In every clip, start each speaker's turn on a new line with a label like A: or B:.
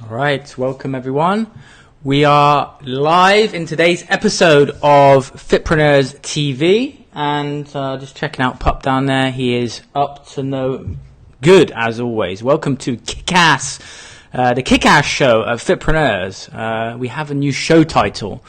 A: All right, welcome everyone. We are live in today's episode of Fitpreneurs TV, and just checking out Pup down there. He is up to no good as always. Welcome to Kick-Ass, the Kick-Ass show of Fitpreneurs. We have a new show title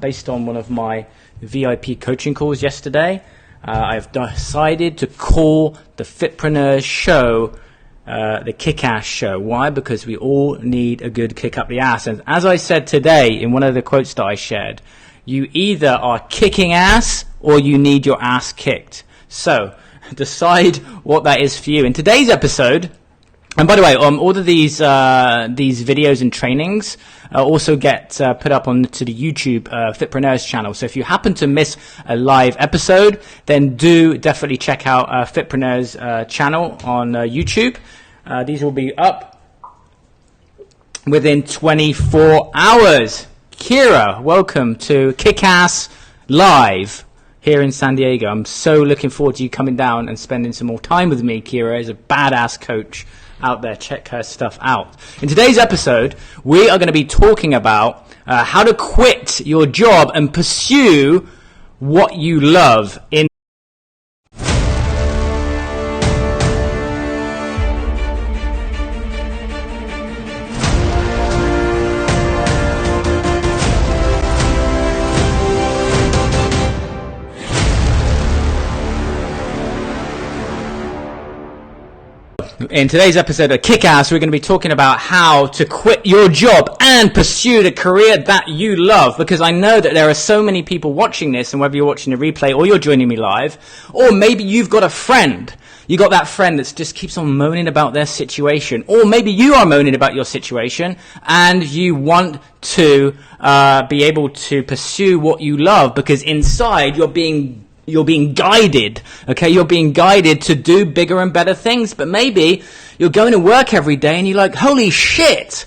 A: based on one of my VIP coaching calls yesterday. I've decided to call the Fitpreneurs show the Kick-Ass show. Why? Because we all need a good kick up the ass. And as I said today in one of the quotes that I shared, you either are kicking ass or you need your ass kicked. So decide what that is for you. In today's episode, and by the way, all of these videos and trainings also get put up onto the YouTube Fitpreneurs channel. So if you happen to miss a live episode, then do definitely check out Fitpreneurs channel on YouTube. These will be up within 24 hours. Kira, welcome to Kick-Ass Live here in San Diego. I'm so looking forward to you coming down and spending some more time with me. Kira is a badass coach out there. Check her stuff out. In today's episode, we are going to be talking about how to quit your job and pursue what you love in today's episode of Kick-Ass. We're going to be talking about how to quit your job and pursue the career that you love, because I know that there are so many people watching this, and whether you're watching a replay or you're joining me live, or maybe you've got a friend. You got that friend that just keeps on moaning about their situation, or maybe you are moaning about your situation and you want to be able to pursue what you love, because inside you're being guided, okay? You're being guided to do bigger and better things, but maybe you're going to work every day and you're like, holy shit,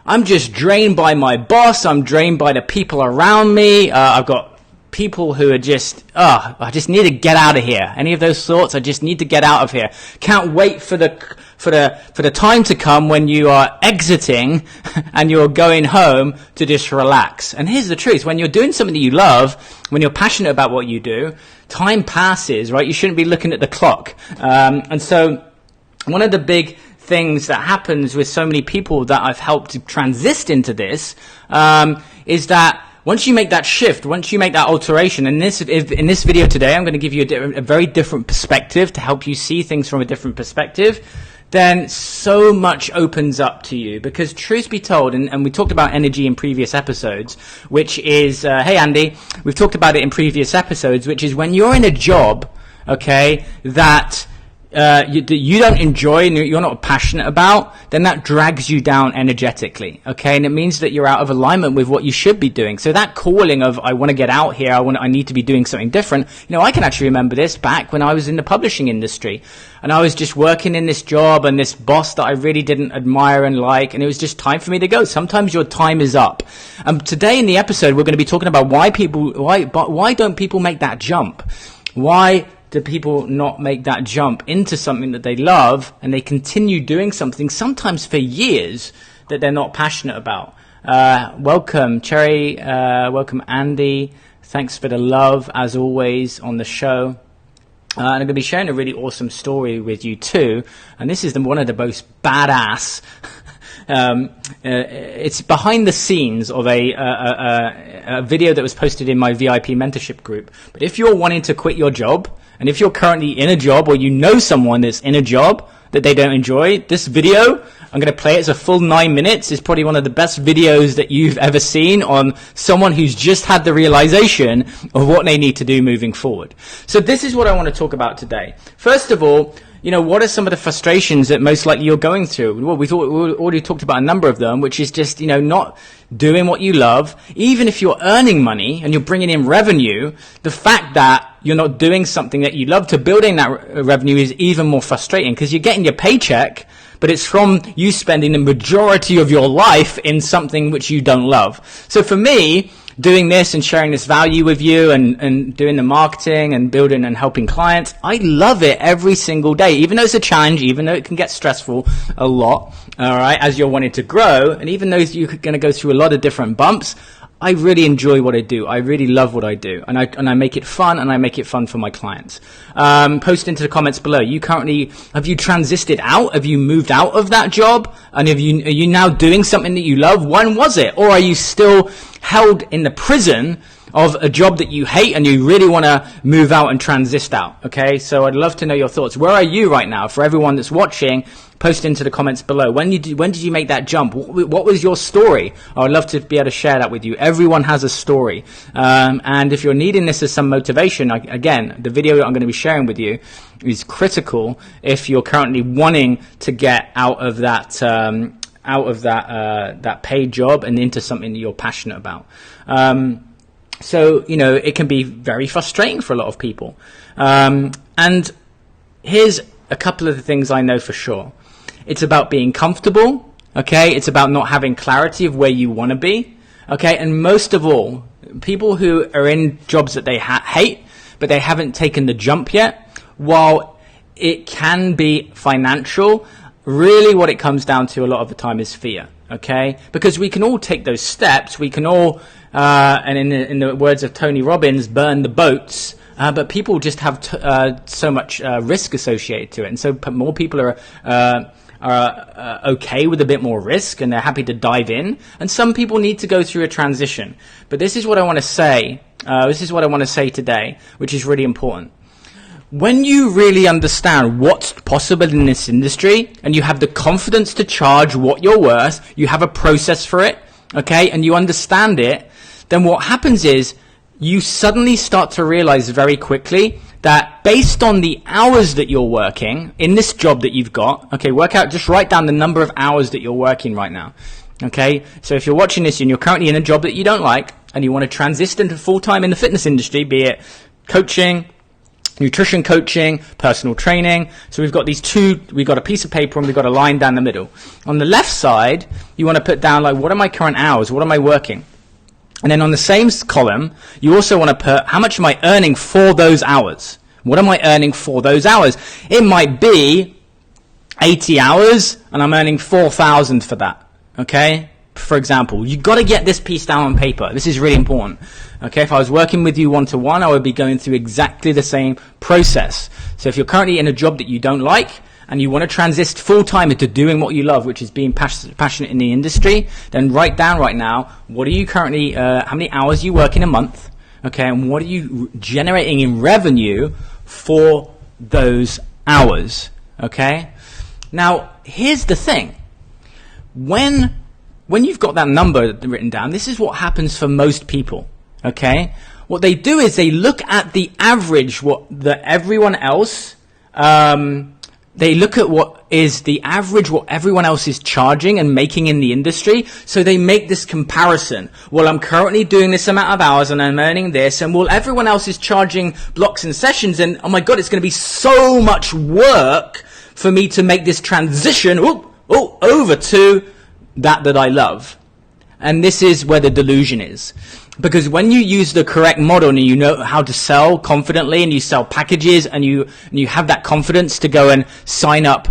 A: I'm just drained by my boss, I'm drained by the people around me, I've got people who are just, I just need to get out of here. Any of those thoughts? I just need to get out of here. Can't wait for the time to come when you are exiting and you're going home to just relax. And here's the truth. When you're doing something that you love, when you're passionate about what you do, time passes, right? You shouldn't be looking at the clock. And so one of the big things that happens with so many people that I've helped to transit into this is that once you make that shift, once you make that alteration, in this video today, I'm going to give you a very different perspective to help you see things from a different perspective, then so much opens up to you. Because truth be told, and we talked about energy in previous episodes, which is, hey Andy, we've talked about it in previous episodes, which is when you're in a job, okay, that you don't enjoy and you're not passionate about, then that drags you down energetically, okay? And it means that you're out of alignment with what you should be doing. So that calling of, I want to get out here, I need to be doing something different. You know, I can actually remember this back when I was in the publishing industry and I was just working in this job and this boss that I really didn't admire and like, and it was just time for me to go. Sometimes your time is up. Today in the episode, we're going to be talking about why don't people make that jump? Why do people not make that jump into something that they love and they continue doing something sometimes for years that they're not passionate about? Welcome Cherry, welcome Andy, thanks for the love as always on the show. And I'm going to be sharing a really awesome story with you too, and this is one of the most badass it's behind the scenes of a video that was posted in my VIP mentorship group. But if you're wanting to quit your job, and if you're currently in a job or you know someone that's in a job that they don't enjoy, this video, I'm going to play it. It's a full 9 minutes. It's probably one of the best videos that you've ever seen on someone who's just had the realization of what they need to do moving forward. So this is what I want to talk about today. First of all, you know, what are some of the frustrations that most likely you're going through? Well, we already talked about a number of them, which is just, you know, not doing what you love. Even if you're earning money and you're bringing in revenue, the fact that you're not doing something that you love to building that revenue is even more frustrating, because you're getting your paycheck, but it's from you spending the majority of your life in something which you don't love. So for me, doing this and sharing this value with you and doing the marketing and building and helping clients. I love it every single day, even though it's a challenge, even though it can get stressful a lot, all right, as you're wanting to grow. And even though you're going to go through a lot of different bumps, I really enjoy what I do. I really love what I do, and I make it fun, and I make it fun for my clients. Post into the comments below. Have you transited out? Have you moved out of that job? And are you now doing something that you love? When was it? Or are you still held in the prison of a job that you hate and you really want to move out and transit out? Okay, so I'd love to know your thoughts. Where are you right now? For everyone that's watching, post into the comments below. When did you make that jump? What was your story? I would love to be able to share that with you. Everyone has a story. And if you're needing this as some motivation, again, the video that I'm going to be sharing with you is critical if you're currently wanting to get out of that that paid job and into something that you're passionate about. So, it can be very frustrating for a lot of people. And here's a couple of the things I know for sure. It's about being comfortable, okay? It's about not having clarity of where you want to be, okay? And most of all, people who are in jobs that they hate, but they haven't taken the jump yet, while it can be financial, really what it comes down to a lot of the time is fear, okay? Because we can all take those steps, we can all, and in the words of Tony Robbins, burn the boats, but people just have so much risk associated to it, and so more people are okay with a bit more risk, and they're happy to dive in. And some people need to go through a transition. But this is what I want to say. This is what I want to say today, which is really important. When you really understand what's possible in this industry, and you have the confidence to charge what you're worth, you have a process for it, okay, and you understand it, then what happens is you suddenly start to realize very quickly that based on the hours that you're working in this job that you've got, okay, just write down the number of hours that you're working right now, okay? So if you're watching this and you're currently in a job that you don't like and you want to transition to full-time in the fitness industry, be it coaching, nutrition coaching, personal training. So we've got we've got a piece of paper and we've got a line down the middle. On the left side, you want to put down what are my current hours? What am I working? And then on the same column, you also want to put how much am I earning for those hours? What am I earning for those hours? It might be 80 hours and I'm earning 4,000 for that. Okay? For example, you've got to get this piece down on paper. This is really important. Okay? If I was working with you one-to-one, I would be going through exactly the same process. So if you're currently in a job that you don't like, and you want to transition full-time into doing what you love, which is being passionate in the industry, then write down right now, what are you currently, how many hours you work in a month, okay, and what are you generating in revenue for those hours, okay? Now, here's the thing. When you've got that number written down, this is what happens for most people, okay? What they do is they look at the average, everyone else, they look at what is the average, what everyone else is charging and making in the industry. So they make this comparison. Well, I'm currently doing this amount of hours and I'm earning this. And well, everyone else is charging blocks and sessions. And oh my God, it's going to be so much work for me to make this transition over to that I love. And this is where the delusion is. Because when you use the correct model and you know how to sell confidently and you sell packages and you have that confidence to go and sign up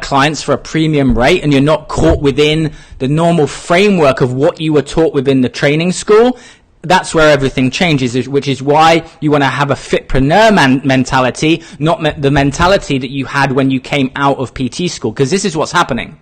A: clients for a premium rate and you're not caught within the normal framework of what you were taught within the training school, that's where everything changes, which is why you want to have a fitpreneur mentality, not the mentality that you had when you came out of PT school. Because this is what's happening.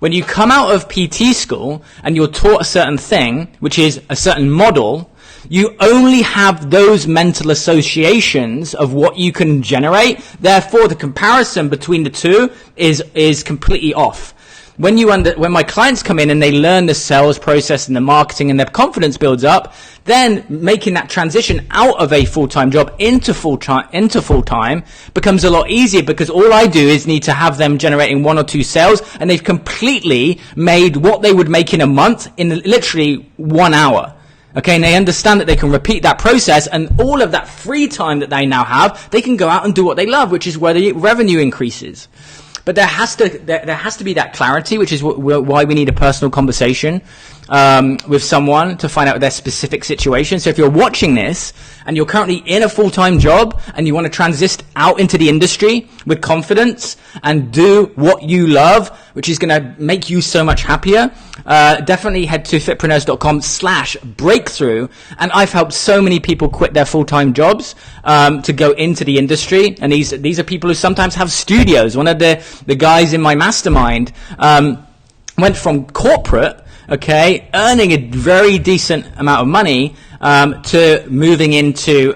A: When you come out of PT school and you're taught a certain thing, which is a certain model, you only have those mental associations of what you can generate. Therefore, the comparison between the two is completely off. When my clients come in and they learn the sales process and the marketing and their confidence builds up, then making that transition out of a full-time job into full-time becomes a lot easier, because all I do is need to have them generating 1 or 2 sales, and they've completely made what they would make in a month in literally 1 hour. Okay, and they understand that they can repeat that process, and all of that free time that they now have, they can go out and do what they love, which is where the revenue increases. But there has to be that clarity, which is why we need a personal conversation with someone to find out their specific situation. So if you're watching this and you're currently in a full-time job and you want to transition out into the industry with confidence and do what you love, which is going to make you so much happier, definitely head to fitpreneurs.com/breakthrough. And I've helped so many people quit their full-time jobs to go into the industry. And these are people who sometimes have studios. One of the guys in my mastermind went from corporate, earning a very decent amount of money, to moving into,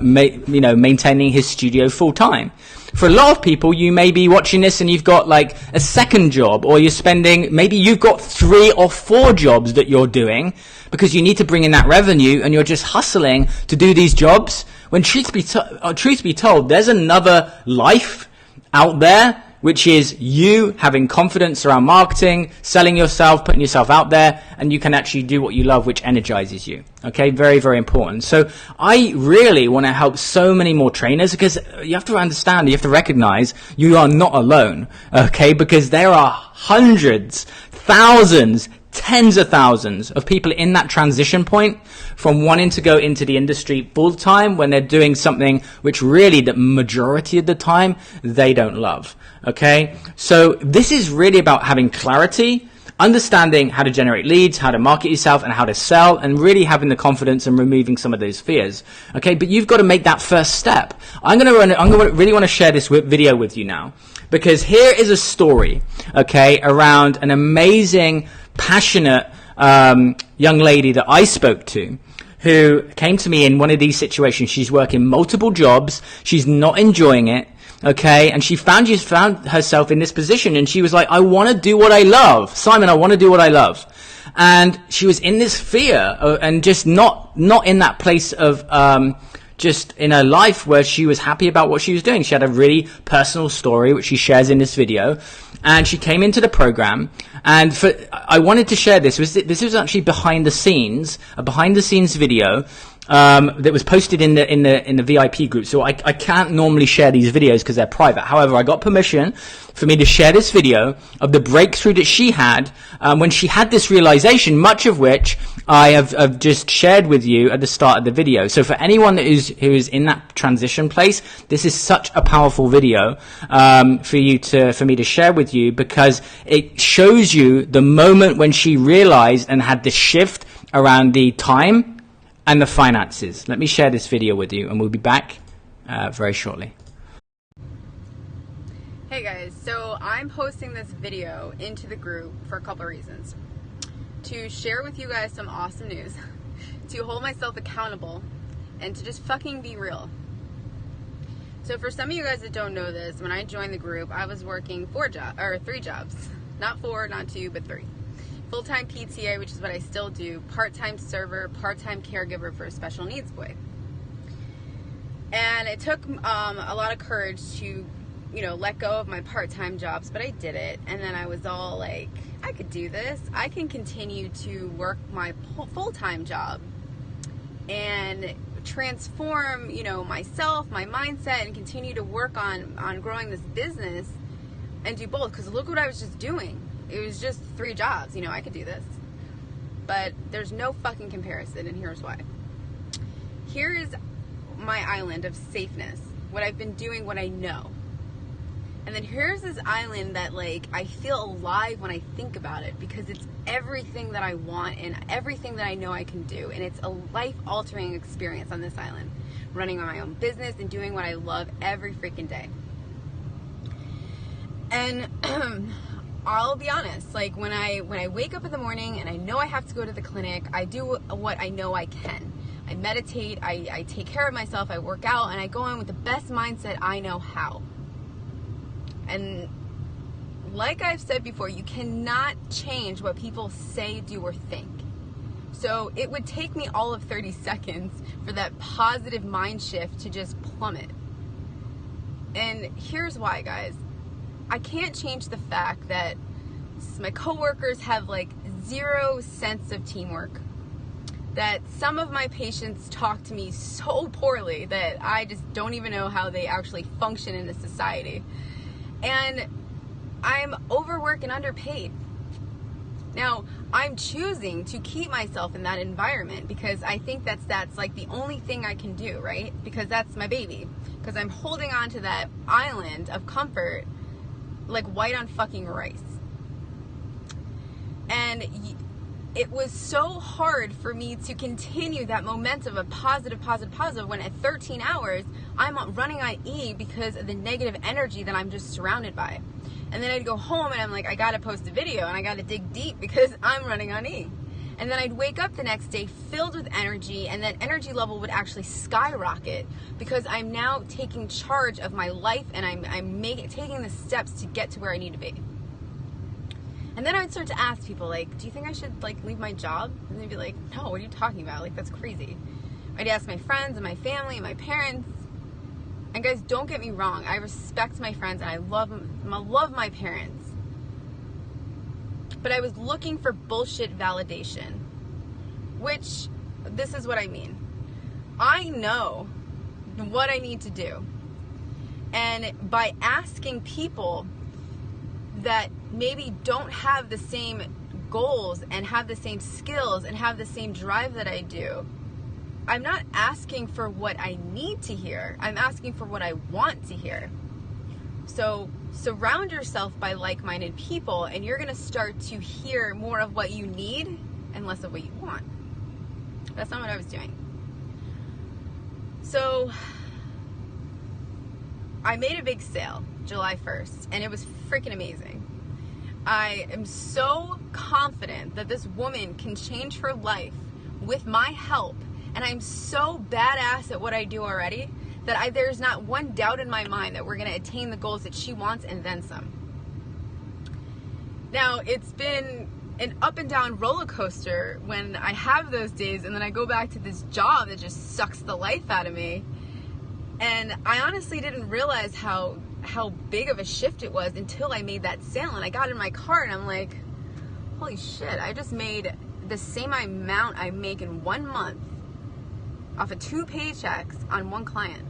A: maintaining his studio full time. For a lot of people, you may be watching this and you've got like a second job, or maybe you've got 3 or 4 jobs that you're doing because you need to bring in that revenue, and you're just hustling to do these jobs. When truth be told, there's another life out there, which is you having confidence around marketing, selling yourself, putting yourself out there, and you can actually do what you love, which energizes you. Okay, very, very important. So I really want to help so many more trainers, because you have to understand, you have to recognize you are not alone, okay, because there are hundreds, thousands, tens of thousands of people in that transition point from wanting to go into the industry full time when they're doing something which really the majority of the time they don't love. Okay, so this is really about having clarity, understanding how to generate leads, how to market yourself, and how to sell, and really having the confidence and removing some of those fears. Okay, but you've got to make that first step. I'm going to really want to share this video with you now, because here is a story, okay, around an amazing, passionate young lady that I spoke to, who came to me in one of these situations. She's working multiple jobs, she's not enjoying it, okay, and she found herself in this position, and she was like, I want to do what I love. Simon, I want to do what I love. And she was in this fear and just not in that place of just in her life where she was happy about what she was doing. She had a really personal story, which she shares in this video. And she came into the program, and I wanted to share this. This was actually a behind the scenes video that was posted in the VIP group. So I can't normally share these videos because they're private. However, I got permission for me to share this video of the breakthrough that she had when she had this realization, much of which I have just shared with you at the start of the video. So for anyone who is in that transition place, this is such a powerful video for me to share with you, because it shows you the moment when she realized and had this shift around the time and the finances. Let me share this video with you, and we'll be back very shortly.
B: Hey guys, so I'm posting this video into the group for a couple of reasons. To share with you guys some awesome news, to hold myself accountable, and to just fucking be real. So for some of you guys that don't know this, when I joined the group, I was working 3 jobs. Not 4, not 2, but 3. Full-time PTA, which is what I still do, part-time server, part-time caregiver for a special needs boy. And it took a lot of courage to, let go of my part-time jobs, but I did it. And then I was all like, I could do this. I can continue to work my full-time job and transform, myself, my mindset, and continue to work on growing this business and do both. Because look what I was just doing. It was just 3 jobs. I could do this. But there's no fucking comparison, and here's why. Here is my island of safeness. What I've been doing, what I know. And then here's this island that, I feel alive when I think about it, because it's everything that I want and everything that I know I can do. And it's a life-altering experience on this island. Running my own business and doing what I love every freaking day. And I'll be honest, when I wake up in the morning and I know I have to go to the clinic, I do what I know I can. I meditate, I take care of myself, I work out, and I go in with the best mindset I know how. And like I've said before, you cannot change what people say, do, or think. So it would take me all of 30 seconds for that positive mind shift to just plummet. And here's why, guys. I can't change the fact that my coworkers have 0 sense of teamwork. That some of my patients talk to me so poorly that I just don't even know how they actually function in a society. And I'm overworked and underpaid. Now, I'm choosing to keep myself in that environment because I think that's like the only thing I can do, right? Because that's my baby. Because I'm holding on to that island of comfort like white on fucking rice. And it was so hard for me to continue that momentum of positive when at 13 hours I'm running on E because of the negative energy that I'm just surrounded by. And then I'd go home and I'm like, I gotta post a video and I gotta dig deep because I'm running on E. And then I'd wake up the next day filled with energy, and that energy level would actually skyrocket because I'm now taking charge of my life and I'm taking the steps to get to where I need to be. And then I'd start to ask people, like, do you think I should, like, leave my job? And they'd be like, no, what are you talking about? Like, that's crazy. I'd ask my friends and my family and my parents. And guys, don't get me wrong. I respect my friends and I love my parents. But I was looking for bullshit validation. Which, this is what I mean. I know what I need to do. And by asking people that maybe don't have the same goals and have the same skills and have the same drive that I do, I'm not asking for what I need to hear. I'm asking for what I want to hear. So surround yourself by like-minded people and you're going to start to hear more of what you need and less of what you want. That's not what I was doing. So I made a big sale July 1st and it was freaking amazing. I am so confident that this woman can change her life with my help, and I'm so badass at what I do already that there's not one doubt in my mind that we're going to attain the goals that she wants and then some. Now, it's been an up and down roller coaster when I have those days and then I go back to this job that just sucks the life out of me. And I honestly didn't realize how big of a shift it was until I made that sale. And I got in my car and I'm like, holy shit, I just made the same amount I make in 1 month off of 2 paychecks on one client.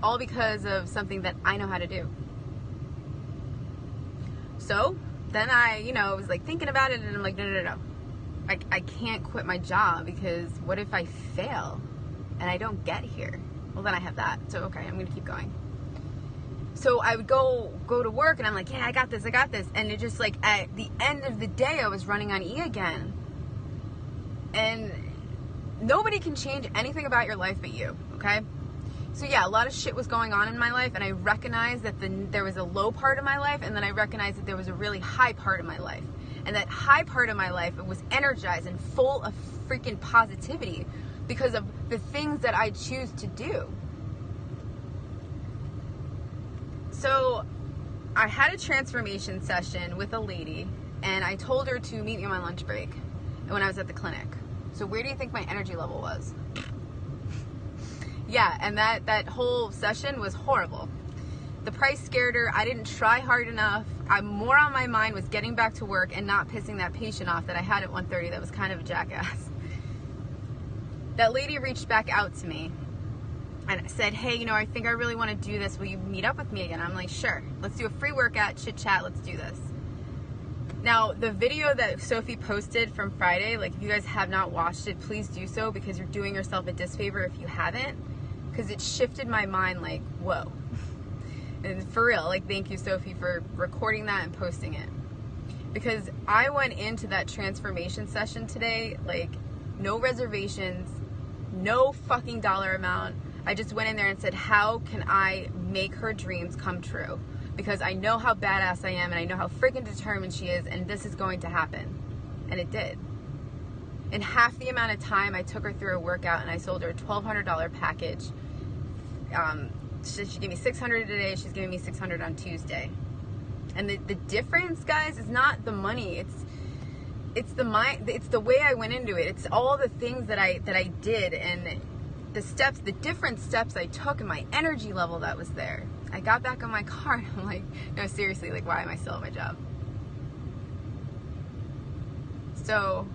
B: All because of something that I know how to do. So then I, was like thinking about it and I'm like, no. I can't quit my job because what if I fail and I don't get here? Well, then I have that. So, okay, I'm going to keep going. So I would go to work and I'm like, yeah, I got this. And it just like at the end of the day, I was running on E again. And nobody can change anything about your life but you, okay? So yeah, a lot of shit was going on in my life and I recognized that there was a low part of my life and then I recognized that there was a really high part of my life. And that high part of my life, it was energized and full of freaking positivity because of the things that I choose to do. So I had a transformation session with a lady and I told her to meet me on my lunch break when I was at the clinic. So where do you think my energy level was? Yeah, and that whole session was horrible. The price scared her. I didn't try hard enough. More on my mind was getting back to work and not pissing that patient off that I had at 1:30 that was kind of a jackass. That lady reached back out to me and said, hey, I think I really want to do this. Will you meet up with me again? I'm like, sure. Let's do a free workout, chit chat. Let's do this. Now, the video that Sophie posted from Friday, like if you guys have not watched it, please do so because you're doing yourself a disfavor if you haven't, because it shifted my mind like, whoa. And for real, like thank you, Sophie, for recording that and posting it. Because I went into that transformation session today, like no reservations, no fucking dollar amount. I just went in there and said, how can I make her dreams come true? Because I know how badass I am and I know how freaking determined she is and this is going to happen. And it did. In half the amount of time, I took her through a workout and I sold her a $1,200 package. She gave me $600 today. She's giving me $600 on Tuesday. And the difference, guys, is not the money. It's the mind. It's the way I went into it. It's all the things that I did and the steps, the different steps I took and my energy level that was there. I got back on my car and I'm like, no, seriously, like, why am I still at my job? So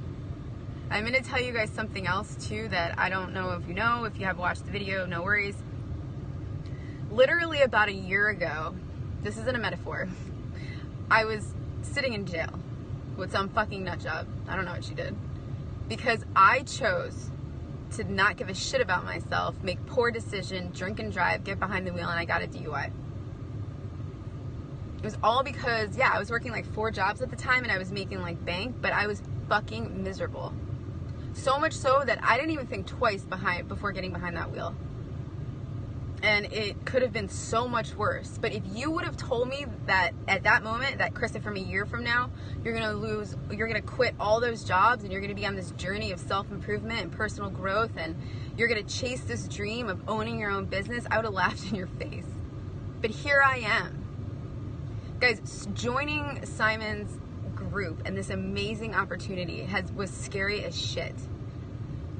B: I'm going to tell you guys something else too that I don't know if you know. If you have watched the video, no worries. Literally about a year ago, this isn't a metaphor, I was sitting in jail with some fucking nut job. I don't know what she did. Because I chose to not give a shit about myself, make poor decisions, drink and drive, get behind the wheel, and I got a DUI. It was all because, yeah, I was working like 4 jobs at the time and I was making like bank, but I was fucking miserable. So much so that I didn't even think twice before getting behind that wheel. And it could have been so much worse. But if you would have told me that at that moment, that Krista, from a year from now, you're gonna quit all those jobs and you're gonna be on this journey of self-improvement and personal growth and you're gonna chase this dream of owning your own business, I would have laughed in your face. But here I am. Guys, joining Simon's group and this amazing opportunity was scary as shit.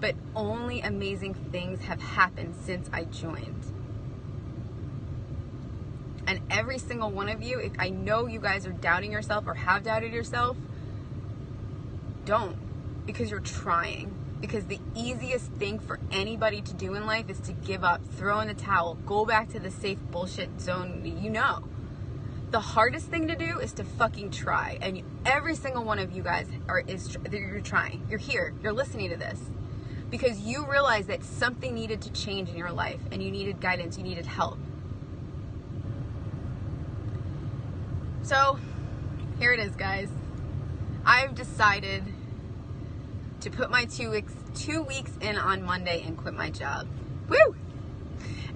B: But only amazing things have happened since I joined. And every single one of you, if I know you guys are doubting yourself or have doubted yourself, don't, because you're trying. Because the easiest thing for anybody to do in life is to give up, throw in the towel, go back to the safe bullshit zone, you know. The hardest thing to do is to fucking try. And every single one of you guys you're trying. You're here. You're listening to this. Because you realize that something needed to change in your life and you needed guidance, you needed help. So, here it is, guys. I've decided to put my 2 weeks in on Monday and quit my job. Woo!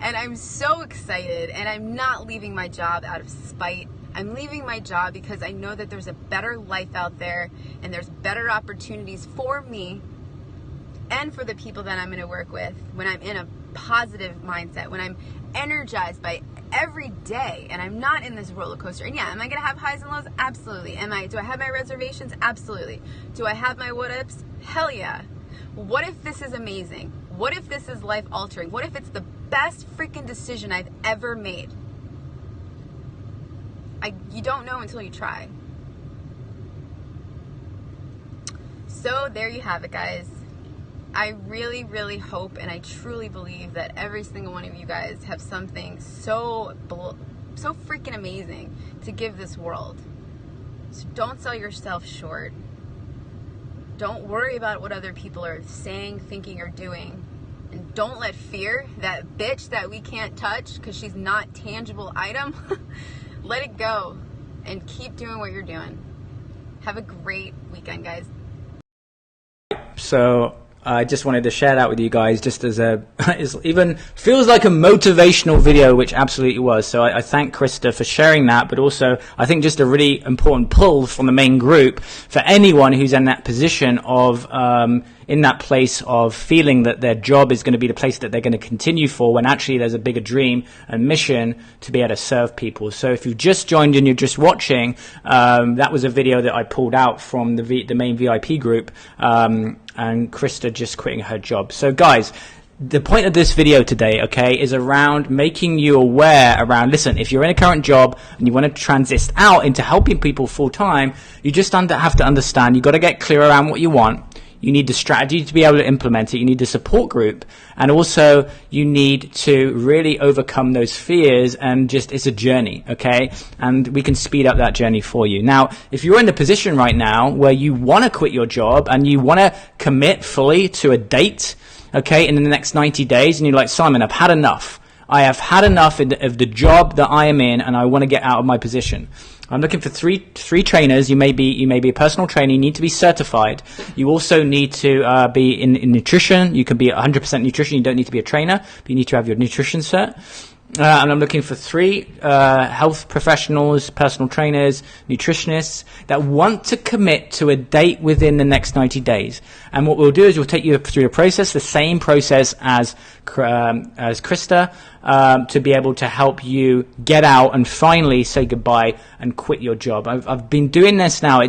B: And I'm so excited, and I'm not leaving my job out of spite. I'm leaving my job because I know that there's a better life out there and there's better opportunities for me and for the people that I'm going to work with when I'm in a positive mindset, when I'm energized by every day and I'm not in this roller coaster. And yeah, am I going to have highs and lows? Absolutely. Do I have my reservations? Absolutely. Do I have my what ifs? Hell yeah. What if this is amazing? What if this is life altering? What if it's the best freaking decision I've ever made? You don't know until you try. So there you have it, guys. I really, really hope and I truly believe that every single one of you guys have something so freaking amazing to give this world. So don't sell yourself short. Don't worry about what other people are saying, thinking, or doing. And don't let fear, that bitch that we can't touch because she's not tangible item, let it go and keep doing what you're doing. Have a great weekend, guys.
A: So I just wanted to share that with you guys, just as it even feels like a motivational video, which absolutely was. So I thank Krista for sharing that, but also I think just a really important pull from the main group for anyone who's in that position of in that place of feeling that their job is going to be the place that they're going to continue for, when actually there's a bigger dream and mission to be able to serve people. So if you've just joined and you're just watching, that was a video that I pulled out from the main VIP group, and Krista just quitting her job. So guys, the point of this video today, okay, is around making you aware around, listen, if you're in a current job and you want to transit out into helping people full time, you just have to understand, you've got to get clear around what you want. You need the strategy to be able to implement it. You need the support group. And also you need to really overcome those fears, and just, it's a journey, okay? And we can speed up that journey for you. Now, if you're in the position right now where you want to quit your job and you want to commit fully to a date, okay, in the next 90 days, and you're like, Simon, I've had enough. I have had enough of the job that I am in, and I want to get out of my position. I'm looking for three trainers. You may be a personal trainer. You need to be certified. You also need to be in nutrition. You can be 100% nutrition. You don't need to be a trainer, but you need to have your nutrition cert. And I'm looking for 3 health professionals, personal trainers, nutritionists that want to commit to a date within the next 90 days. And what we'll do is we'll take you through the process, the same process as Krista, to be able to help you get out and finally say goodbye and quit your job. I've been doing this now.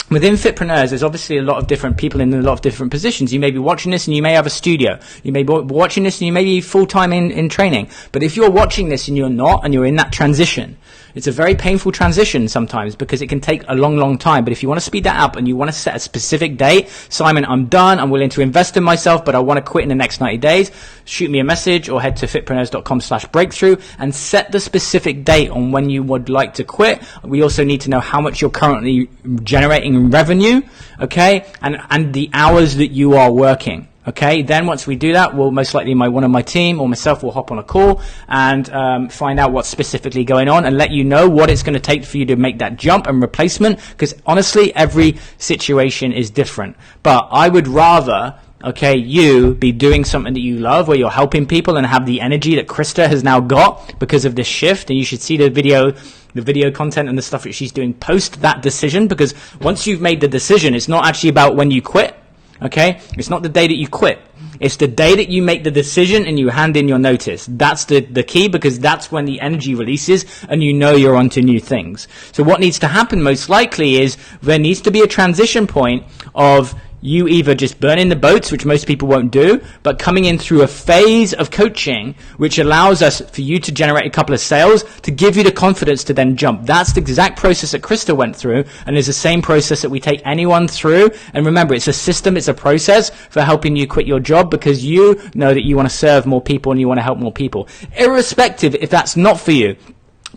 A: Within Fitpreneurs, there's obviously a lot of different people in a lot of different positions. You may be watching this and you may have a studio. You may be watching this and you may be full-time in training. But if you're watching this and you're not, and you're in that transition, It's a very painful transition sometimes because it can take a long time. But if you want to speed that up and you want to set a specific date, Simon, I'm done, I'm willing to invest in myself, but I want to quit in the next 90 days, shoot me a message or head to fitpreneurs.com/breakthrough and set the specific date on when you would like to quit. We also need to know how much you're currently generating in revenue, okay, and the hours that you are working. Okay, then once we do that, we'll most likely one of my team or myself will hop on a call and find out what's specifically going on and let you know what it's going to take for you to make that jump and replacement, because honestly, every situation is different. But I would rather, okay, you be doing something that you love where you're helping people and have the energy that Krista has now got because of this shift. And you should see the video content and the stuff that she's doing post that decision, because once you've made the decision, it's not actually about when you quit. Okay, it's not the day that you quit. It's the day that you make the decision and you hand in your notice. That's the key, because that's when the energy releases and you know you're onto new things. So what needs to happen most likely is there needs to be a transition point of you either just burning the boats, which most people won't do, but coming in through a phase of coaching, which allows us for you to generate a couple of sales to give you the confidence to then jump. That's the exact process that Krista went through, and is the same process that we take anyone through. And remember, it's a system, it's a process for helping you quit your job, because you know that you want to serve more people and you want to help more people. Irrespective if that's not for you,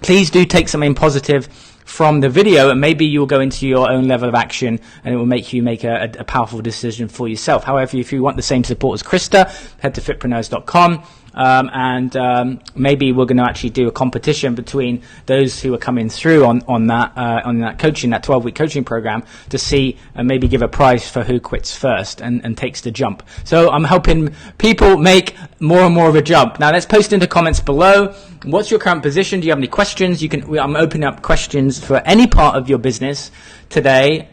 A: please do take something positive from the video, and maybe you'll go into your own level of action and it will make you make a powerful decision for yourself. However, if you want the same support as Krista, head to fitpreneurs.com. Maybe we're going to actually do a competition between those who are coming through on that coaching, that 12-week coaching program, to see and maybe give a prize for who quits first and takes the jump. So I'm helping people make more and more of a jump. Now let's post into comments below. What's your current position? Do you have any questions? I'm opening up questions for any part of your business today,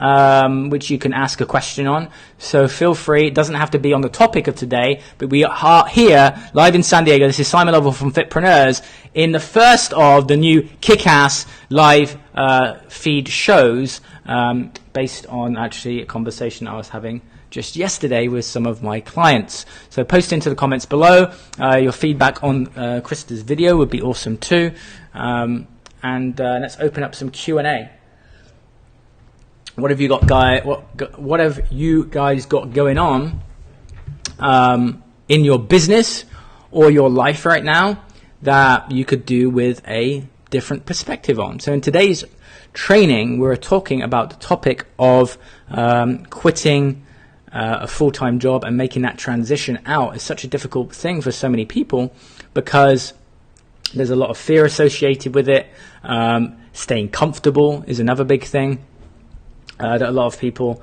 A: which you can ask a question on. So feel free. It doesn't have to be on the topic of today, but we are here live in San Diego. This is Simon Lovell from Fitpreneurs in the first of the new kick-ass live feed shows, based on actually a conversation I was having just yesterday with some of my clients. So post into the comments below. Your feedback on Krista's video would be awesome too. And let's open up some Q&A. What have you got, what have you guys got going on in your business or your life right now that you could do with a different perspective on? So in today's training, we're talking about the topic of quitting a full-time job and making that transition out. Is such a difficult thing for so many people because there's a lot of fear associated with it. Staying comfortable is another big thing that a lot of people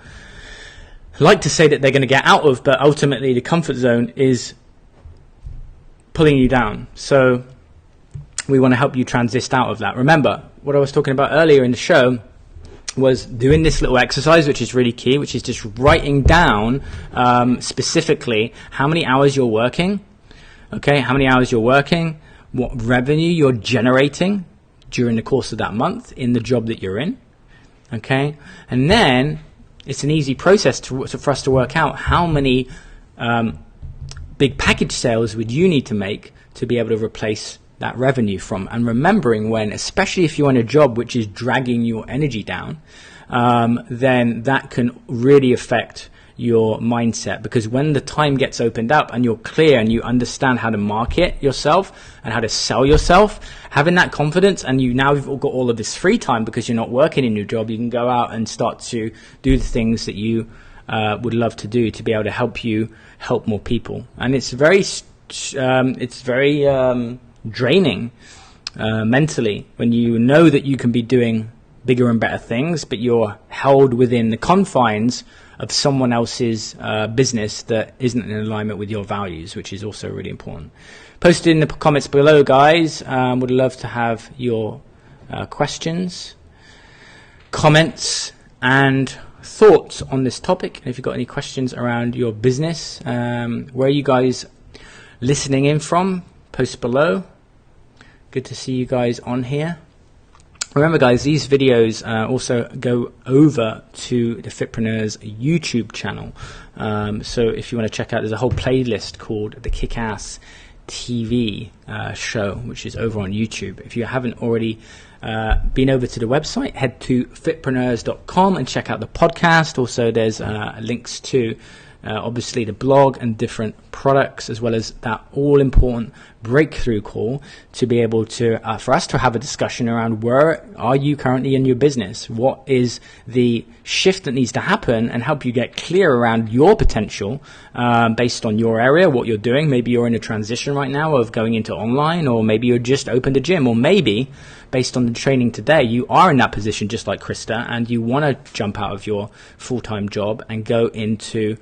A: like to say that they're going to get out of, but ultimately the comfort zone is pulling you down. So we want to help you transition out of that. Remember, what I was talking about earlier in the show was doing this little exercise, which is really key, which is just writing down specifically how many hours you're working, okay, how many hours you're working, what revenue you're generating during the course of that month in the job that you're in, okay, and then it's an easy process for us to work out how many big package sales would you need to make to be able to replace that revenue from. And remembering when, especially if you're in a job which is dragging your energy down, then that can really affect your mindset, because when the time gets opened up and you're clear and you understand how to market yourself and how to sell yourself, having that confidence, and you now have got all of this free time because you're not working in your job, you can go out and start to do the things that you would love to do to be able to help you help more people. And it's very draining mentally when you know that you can be doing bigger and better things, but you're held within the confines of someone else's business that isn't in alignment with your values, which is also really important. Post it in the comments below, guys. Would love to have your questions, comments, and thoughts on this topic. If you've got any questions around your business, where are you guys listening in from? Post below. Good to see you guys on here. Remember, guys, these videos also go over to the Fitpreneurs YouTube channel. So if you want to check out, there's a whole playlist called the Kick-Ass TV show, which is over on YouTube. If you haven't already been over to the website, head to fitpreneurs.com and check out the podcast. Also, there's links to obviously the blog and different products, as well as that all-important breakthrough call to be able to for us to have a discussion around where are you currently in your business, what is the shift that needs to happen, and help you get clear around your potential based on your area, what you're doing. Maybe you're in a transition right now of going into online, or maybe you're just opened a gym, or maybe based on the training today you are in that position just like Krista, and you want to jump out of your full-time job and go into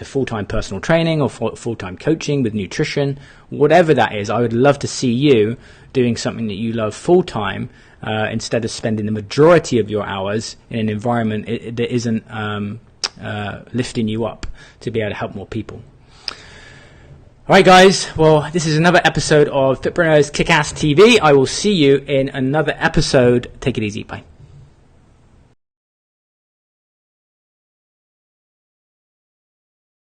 A: full-time personal training or full-time coaching with nutrition. Whatever that is, I would love to see you doing something that you love full-time instead of spending the majority of your hours in an environment that isn't lifting you up to be able to help more people. All right, guys. Well, this is another episode of Fitpreneurs Kick-Ass TV. I will see you in another episode. Take it easy. Bye.